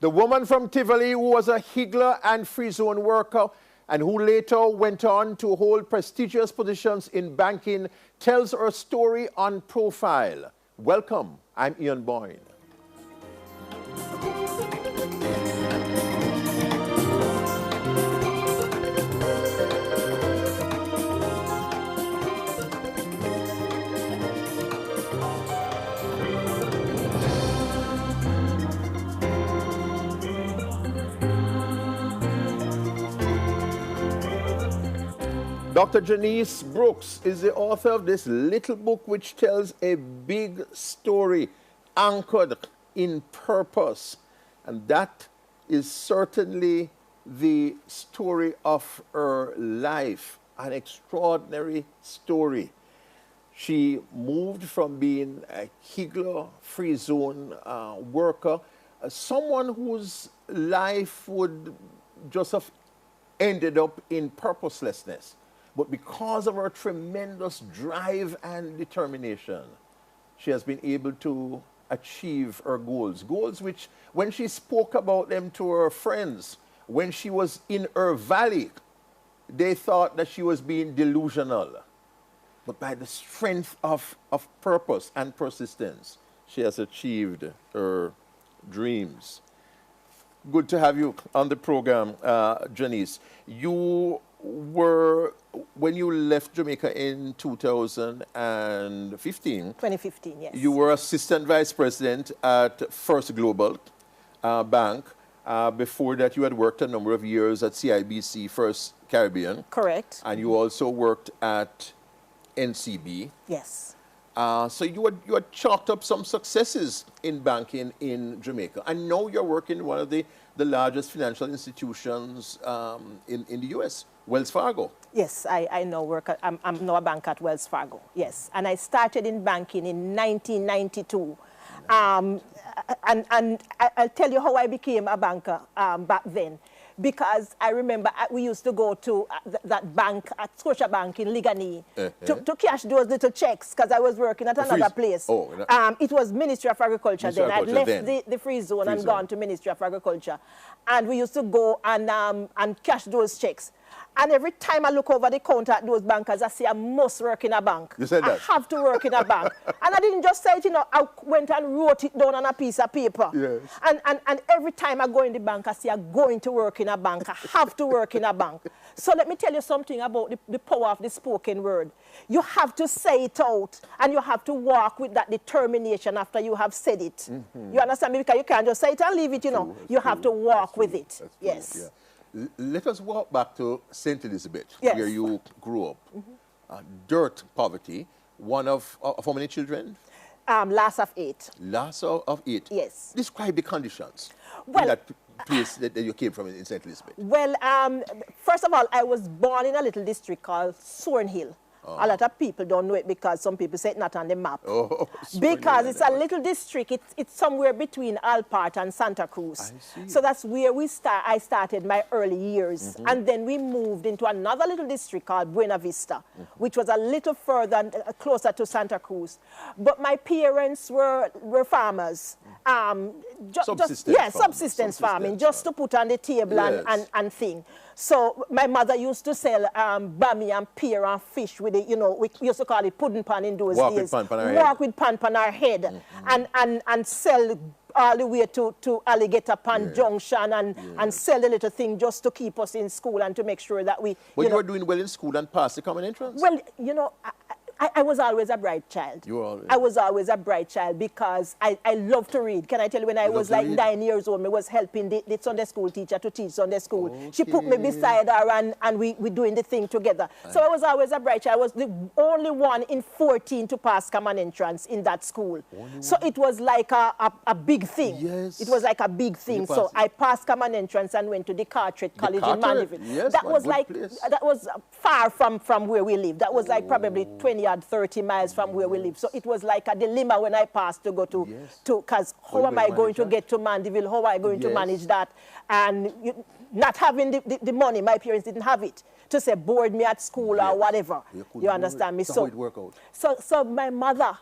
The woman from Tivoli who was a higgler and free zone worker and who later went on to hold prestigious positions in banking tells her story on Profile. Welcome, I'm Ian Boyne. Dr. Janice Brooks is the author of this little book which tells a big story anchored in purpose. And that is certainly the story of her life, an extraordinary story. She moved from being a higgler, free zone worker, someone whose life would just have ended up in purposelessness. But because of her tremendous drive and determination, she has been able to achieve her goals. Goals which, when she spoke about them to her friends, when she was in her valley, they thought that she was being delusional. But by the strength of purpose and persistence, she has achieved her dreams. Good to have you on the program, Janice. You were, when you left Jamaica in 2015. 2015, yes. You were assistant vice president at First Global Bank. Before that, you had worked a number of years at CIBC, First Caribbean. Correct. And you also worked at NCB. Yes. So you had chalked up some successes in banking in Jamaica. And now you're working in one of the largest financial institutions in the U.S., Wells Fargo. Yes, I now work at, I'm now a banker at Wells Fargo, yes. And I started in banking in 1992. And I'll tell you how I became a banker back then. Because I remember we used to go to that bank at Scotiabank in Ligani to cash those little checks because I was working at another place. Oh, it was Ministry of Agriculture then. I'd left the free zone and gone to Ministry of Agriculture. And we used to go and cash those checks. And every time I look over the counter at those bankers, I say, I must work in a bank. You said that? I have to work in a bank. And I didn't just say it, you know, I went and wrote it down on a piece of paper. Yes. And every time I go in the bank, I say, I'm going to work in a bank. I have to work in a bank. So let me tell you something about the power of the spoken word. You have to say it out, and you have to walk with that determination after you have said it. Mm-hmm. You understand me? Because you can't just say it and leave it, you know. You have to walk with it. Yes. Yeah. Let us walk back to St. Elizabeth, yes, where you grew up. Dirt poverty. One of how many children? Last of 8. Last of 8? Yes. Describe the conditions in that place that you came from in St. Elizabeth. Well, first of all, I was born in a little district called Thornhill. A lot of people don't know it because some people say it's not on the map. Because it's a little district. It's somewhere between Alpart and Santa Cruz. I see. So that's where I started my early years. And then we moved into another little district called Buena Vista, which was a little further, closer to Santa Cruz. But my parents were farmers. Subsistence farming, just to put on the table and thing. So my mother used to sell bami and pear and fish with it, you know, we used to call it pudding pan in those days. Walk with pan on our head. And sell all the way to Alligator Pan Junction and sell the little thing just to keep us in school and to make sure that we... But you were doing well in school and passed the common entrance? Well, you know, I was always a bright child. You were always. I was always a bright child because I love to read. Can I tell you, when I was like 9 years old, I was helping the Sunday school teacher to teach Sunday school. Okay. She put me beside her and we doing the thing together. So I was always a bright child. I was the only one in 14 to pass common entrance in that school. So it was like a big thing. Yes. It was like a big thing. So I passed common entrance and went to the Carteret College in Mandeville. Yes, that was like from where we lived. That was like probably 20 or 30 miles from where we live. So it was like a dilemma when I passed to go to, because how am I going to get to Mandeville? How am I going to manage that? And not having the money, my parents didn't have it, to say board me at school or whatever. You understand me? So how it work out? So my mother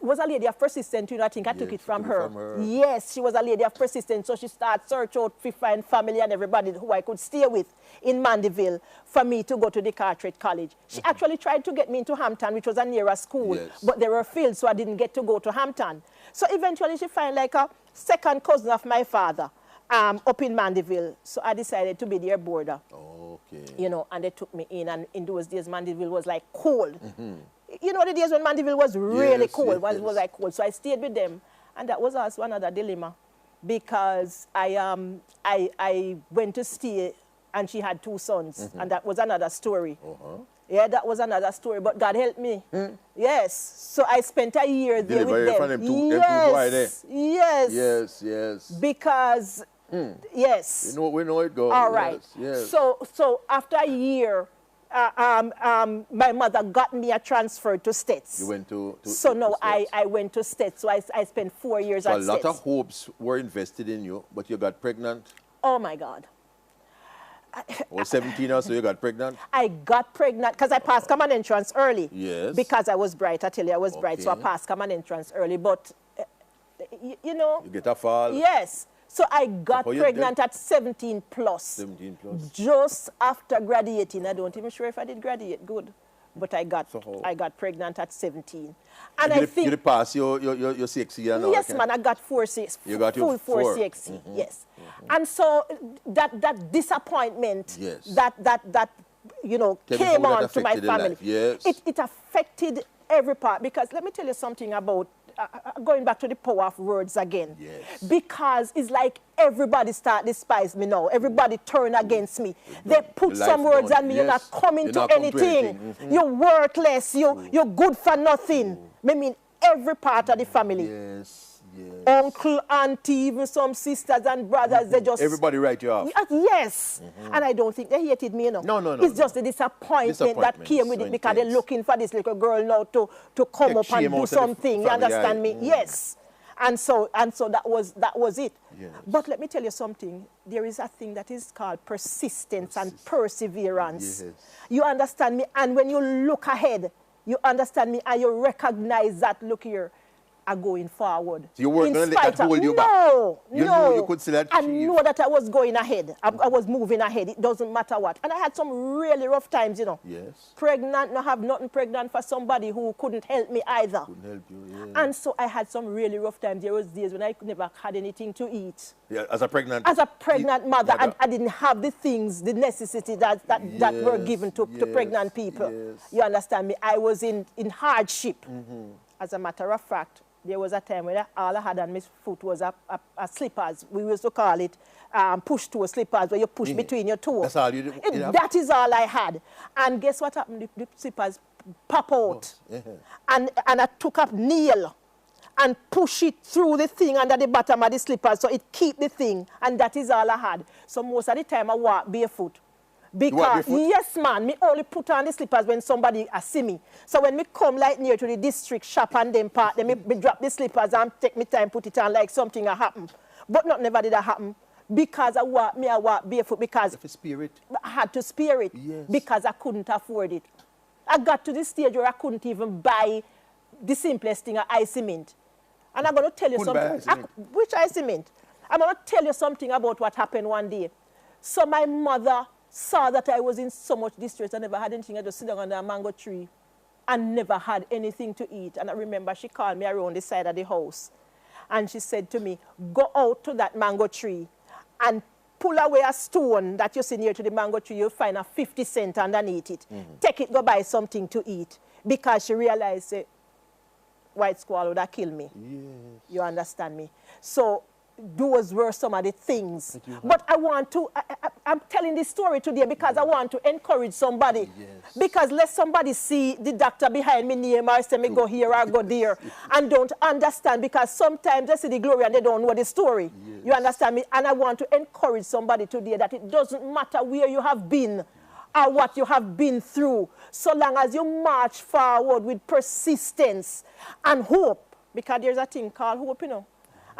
was a lady of persistence, you know, I think I took it from her. From her. Yes, she was a lady of persistence, so she started search out to find family and everybody who I could stay with in Mandeville for me to go to the Carteret College. She actually tried to get me into Hampton, which was a nearer school, but they were filled, so I didn't get to go to Hampton. So eventually she found like a second cousin of my father up in Mandeville, so I decided to be their boarder. Okay. You know, and they took me in, and in those days Mandeville was like cold. You know the days when Mandeville was really cold, it was like cold. So I stayed with them, and that was also another dilemma, because I went to stay, and she had 2 sons, and that was another story. Yeah, that was another story, but God helped me. Yes, so I spent a year there with them. Yes, because yes, you know, we know it goes. All right. Yes. So after a year, my mother got me a transfer to States. You went to so no, States. I went to States. So I spent 4 years so at States. A lot of hopes were invested in you, but you got pregnant. Oh my God. Or 17 or so you got pregnant? I got pregnant because I passed common entrance early. Yes. Because I was bright. I tell you, I was bright. So I passed common entrance early. But, you know. You get a fall. Yes. So I got pregnant at 17 plus. 17 plus. Just after graduating. I don't even sure if I did graduate good. But I got pregnant at 17. And I think... You pass your 6 years now? Yes, man, I got 4-6. You got full 4-6, yes. And so that disappointment that you know, came on to my family. Yes. It affected every part, because let me tell you something about going back to the power of words again. Yes. Because it's like everybody start despise me now. Everybody turn against me. They put some words on me. You're not coming to anything. You're worthless. You're good for nothing. I mean, every part of the family. Yes. Uncle, auntie, even some sisters and brothers, they just... Everybody write you off. Yes. And I don't think they hated me, you know. No. It's just the disappointment that came with it, because they're looking for this little girl now to come up and do something. You understand me? Yes. And so that was it. Yes. But let me tell you something. There is a thing that is called persistence and perseverance. Yes. You understand me? And when you look ahead, you understand me, and you recognize that, look here, are going forward. So you weren't going to let that hold you back? No. You knew you could still achieve. I knew that I was going ahead. I was moving ahead. It doesn't matter what. And I had some really rough times, you know. Yes. Pregnant, not have nothing pregnant for somebody who couldn't help me either. Couldn't help you, yeah. And so I had some really rough times. There was days when I never had anything to eat. Yeah, as a pregnant mother, I didn't have the things, the necessity that were given to pregnant people. Yes. You understand me? I was in hardship. As a matter of fact, there was a time when all I had on my foot was a slippers. We used to call it push-toe slippers, where you push between your toes. That's all you did? That is all I had. And guess what happened? The slippers pop out. And I took up nail and push it through the thing under the bottom of the slippers, so it keep the thing. And that is all I had. So most of the time I walk barefoot. Because, yes, man, me only put on the slippers when somebody see me. So when me come like near to the district shop and them part, then me drop the slippers and take me time, put it on like something happen. But not never did that happen. Because I walk barefoot, because I had to spare it. Yes. Because I couldn't afford it. I got to the stage where I couldn't even buy the simplest thing, ice cement. And I'm going to tell you something. Which ice cement? I'm going to tell you something about what happened one day. So my mother saw that I was in so much distress. I never had anything. I just sit down under a mango tree and never had anything to eat. And I remember she called me around the side of the house. And she said to me, go out to that mango tree and pull away a stone that you see near to the mango tree. You'll find a 50 cents underneath it. Take it, go buy something to eat. Because she realized white squall would have killed me. Yes. You understand me? So those were some of the things. But I want to, I'm telling this story today because I want to encourage somebody. Yes. Because let somebody see the doctor behind me name or say me go here or go there and don't understand, because sometimes they see the glory and they don't know the story. Yes. You understand me? And I want to encourage somebody today that it doesn't matter where you have been or what you have been through, so long as you march forward with persistence and hope. Because there's a thing called hope, you know.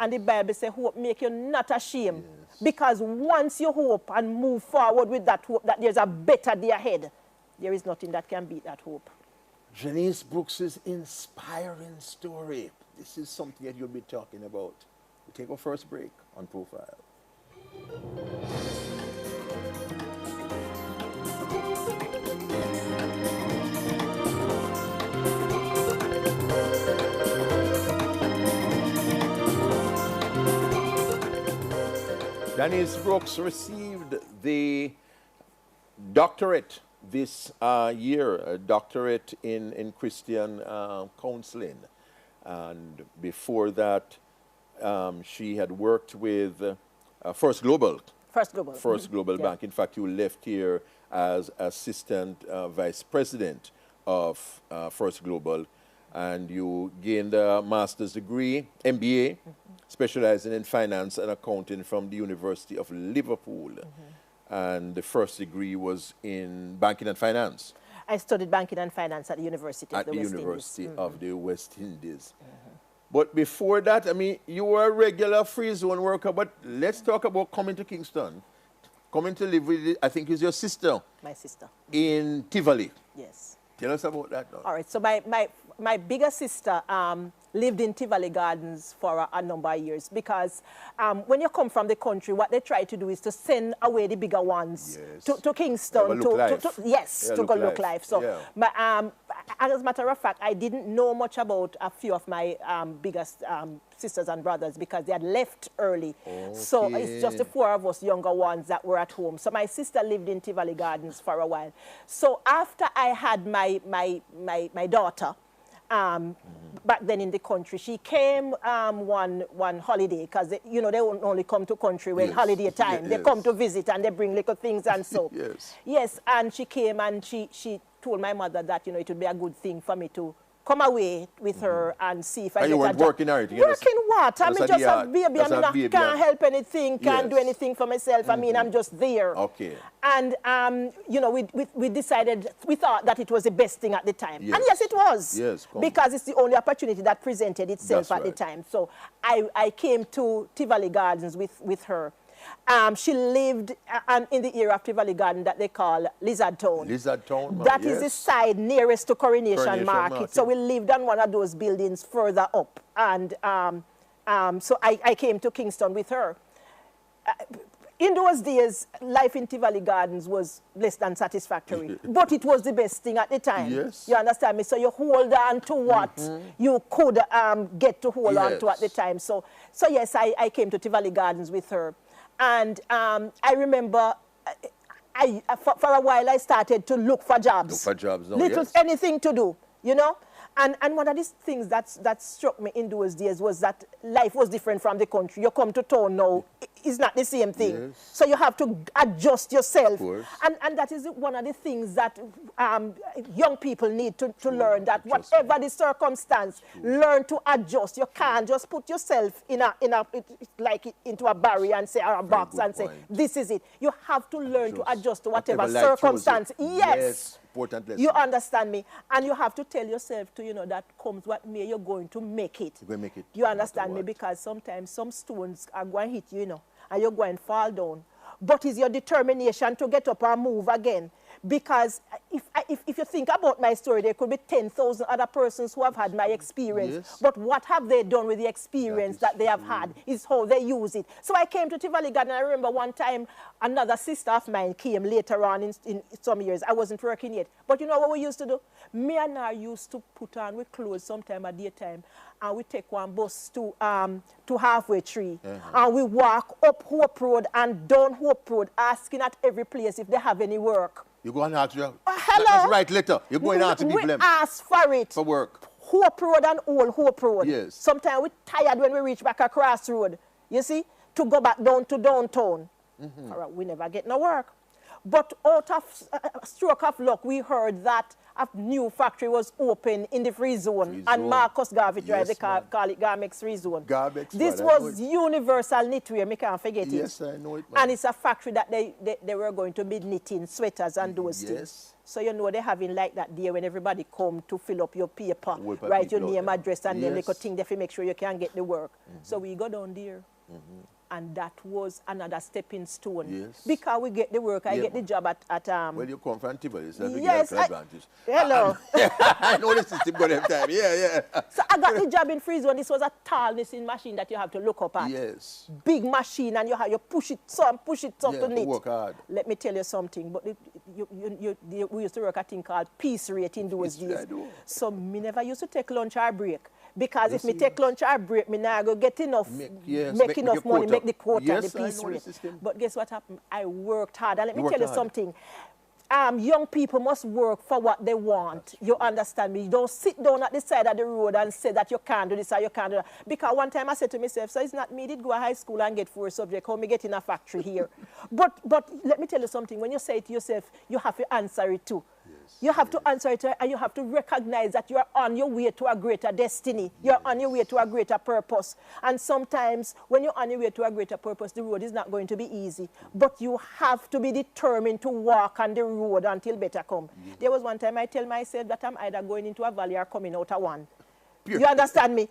And the Bible says hope make you not ashamed. Yes. Because once you hope and move forward with that hope, that there's a better day ahead, there is nothing that can beat that hope. Janice Brooks's inspiring story. This is something that you'll be talking about. We take our first break on Profile. Janice Brooks received the doctorate this year, a doctorate in Christian counseling. And before that, she had worked with First Global. First Global Bank. In fact, you left here as assistant vice president of First Global, and you gained a master's degree, MBA, specializing in finance and accounting from the University of Liverpool. And the first degree was in banking and finance. I studied banking and finance at the University of the West Indies. At the University of the West Indies. But before that, I mean, you were a regular free zone worker, but let's talk about coming to Kingston. Coming to live with, I think, is your sister. My sister. In Tivoli. Yes. Tell us about that now. All right, so my bigger sister lived in Tivoli Gardens for a number of years because when you come from the country, what they try to do is to send away the bigger ones to Kingston. To go look life. So, as a matter of fact, I didn't know much about a few of my biggest sisters and brothers because they had left early. So it's just the four of us younger ones that were at home. So my sister lived in Tivoli Gardens for a while. So after I had my daughter, back then in the country, she came one holiday because you know they won't only come to country when holiday time. They come to visit and they bring little things and so. Yes, and she came and she told my mother that you know it would be a good thing for me to come away with her and see if I get a job. And you weren't working already? Working what? I mean, just a baby. I mean, I can't help anything, can't do anything for myself. I mean, I'm just there. And, you know, we decided, we thought that it was the best thing at the time. And yes, it was. Because it's the only opportunity that presented itself at the time. So I came to Tivoli Gardens with her. She lived in the area of Tivoli Garden that they call Lizard Town. Lizard Town, That is the side nearest to Coronation Market. So we lived on one of those buildings further up. And so I came to Kingston with her. In those days, life in Tivoli Gardens was less than satisfactory. But it was the best thing at the time. You understand me? So you hold on to what you could get to hold on to at the time. So yes, I came to Tivoli Gardens with her. And I remember for a while I started to look for jobs. Anything to do, you know. And one of these things that struck me in those days was that life was different from the country. You come to town now, it's not the same thing. So you have to adjust yourself. And that is one of the things that young people need to learn, that whatever the circumstance, learn to adjust. You can't just put yourself into a barrier and say, or a box and say, this is it. You have to learn to adjust to whatever circumstance. Important lesson. You understand me? And you have to tell yourself to, you know, that comes what may, you're going to make it. You're going to make it. You understand me? Because sometimes some stones are going to hit you, you know, and you're going to fall down. But it's your determination to get up and move again. Because if you think about my story, there could be 10,000 other persons who have had my experience. But what have they done with the experience that they have had is how they use it. So I came to Tivoli Garden. I remember one time another sister of mine came later on in some years. I wasn't working yet. But you know what we used to do? Me and her used to put on with clothes sometime at daytime. And we take one bus to Halfway Tree. And we walk up Hope Road and down Hope Road, asking at every place if they have any work. You go and ask you. Hello. That's right letter. You're going out to people. We ask for it. For work. Hope Road and Old Hope Road. Yes. Sometimes we're tired when we reach back across road. You see? To go back down to downtown. All right, we never get no work. But out of stroke of luck, we heard that a new factory was open in the free zone. And Marcus Garvey Drive, they call it Garmex Free Zone. This was Universal Knitwear, I can't forget it. Yes, I know it. Man. And it's a factory that they were going to be knitting sweaters and those things. So you know they're having like that day when everybody come to fill up your paper, write your name, address, and then they could think they make sure you can get the work. So we go down there. And that was another stepping stone. Yes. Because we get the work, I get the job at Well, you come from Tivoli, so yes, advantage. hello. I know the system got every time. Yeah. So I got the job in freeze one. This was a tallness in machine that you have to look up at. Yes. Big machine, and you push it some to knit. Work hard. Let me tell you something. But we used to work a thing called piece rate in those days. So me never used to take lunch or break. Because if me take lunch or break, me now go get enough, make enough money, make the quota, the piece rate. But guess what happened? I worked hard. And let me tell you something. Young people must work for what they want. You understand me? You don't sit down at the side of the road and say that you can't do this or you can't do that. Because one time I said to myself, so it's not me, did go to high school and get 4 subjects, how me get in a factory here. but let me tell you something. When you say it to yourself, you have to answer it too. You have to answer it, and you have to recognize that you're on your way to a greater destiny. You're on your way to a greater purpose. And sometimes when you're on your way to a greater purpose, the road is not going to be easy. But you have to be determined to walk on the road until better come. There was one time I tell myself that I'm either going into a valley or coming out of one. You understand me?